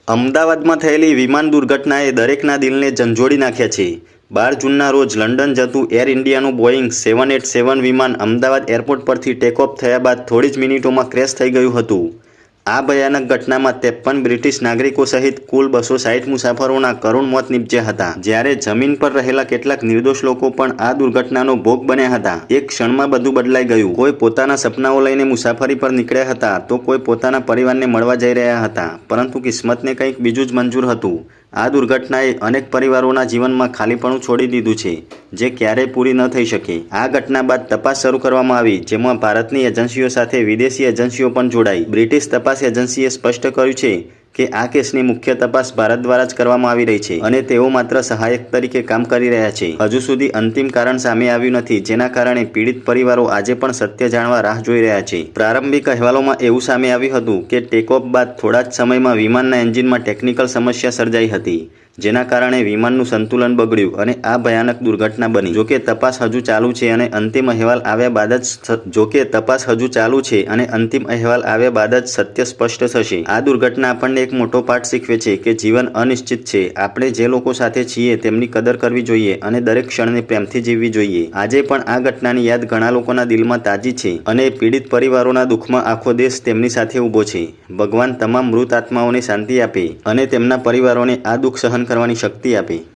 અમદાવાદમાં થયેલી વિમાન દુર્ઘટનાએ દરેકના દિલને ઝંઝોડી નાખ્યા છે। 12 જૂનના રોજ લંડન જતું એર ઇન્ડિયાનું બોઇંગ 787 વિમાન અમદાવાદ એરપોર્ટ પરથી ટેકઓફ થયા બાદ થોડી જ મિનિટોમાં ક્રેશ થઈ ગયું હતું। આ ભયાનક ઘટનામાં 53 બ્રિટિશ નાગરિકો સહિત કુલ 260 મુસાફરોના કરુણ મોત નીપજ્યા હતા, જ્યારે જમીન પર રહેલા કેટલાક નિર્દોષ લોકો પણ આ દુર્ઘટનાનો ભોગ બન્યા હતા। એક ક્ષણમાં બધું બદલાઈ ગયું। કોઈ પોતાના સપનાઓ લઈને મુસાફરી પર નીકળ્યા હતા તો કોઈ પોતાના પરિવારને મળવા જઈ રહ્યા હતા, પરંતુ કિસ્મતને કંઈક બીજું જ મંજૂર હતું। આ દુર્ઘટનાએ અનેક પરિવારોના જીવનમાં ખાલીપણું છોડી દીધું છે, જે ક્યારેય પૂરી ન થઈ શકે। આ ઘટના બાદ તપાસ શરૂ કરવામાં આવી, જેમાં ભારતની એજન્સીઓ સાથે વિદેશી એજન્સીઓ પણ જોડાઈ। બ્રિટિશ તપાસ એજન્સીએ સ્પષ્ટ કર્યું છે કે આ કેસની મુખ્ય તપાસ ભારત દ્વારા જ કરવામાં આવી રહી છે અને તેઓ માત્ર સહાયક તરીકે કામ કરી રહ્યા છે। હજુ સુધી અંતિમ કારણ સામે આવ્યું નથી, જેના કારણે પીડિત પરિવારો આજે પણ સત્ય જાણવા રાહ જોઈ રહ્યા છે। પ્રારંભિક અહેવાલોમાં એવું સામે આવ્યું હતું કે ટેકઓફ બાદ થોડા જ સમયમાં વિમાનના એન્જિનમાં ટેકનિકલ સમસ્યા સર્જાઈ હતી, જેના કારણે વિમાનનું સંતુલન બગડ્યું અને આ ભયાનક દુર્ઘટના બની। જોકે તપાસ હજુ ચાલુ છે અને અંતિમ અહેવાલ આવ્યા બાદ જ સત્ય સ્પષ્ટ થશે। આ દુર્ઘટના આપણને એક મોટો પાઠ શીખવે છે કે જીવન અનિશ્ચિત છે। આપણે જે લોકો સાથે છીએ તેમની કદર કરવી જોઈએ અને દરેક ક્ષણને પ્રેમથી જીવવી જોઈએ। આજે પણ આ ઘટનાની યાદ ઘણા લોકોના દિલમાં તાજી છે અને પીડિત પરિવારોના દુઃખમાં આખો દેશ તેમની સાથે ઊભો છે। ભગવાન તમામ મૃત આત્માઓને શાંતિ આપે અને તેમના પરિવારોને આ દુઃખ સહન કરવાની શક્તિ આપે।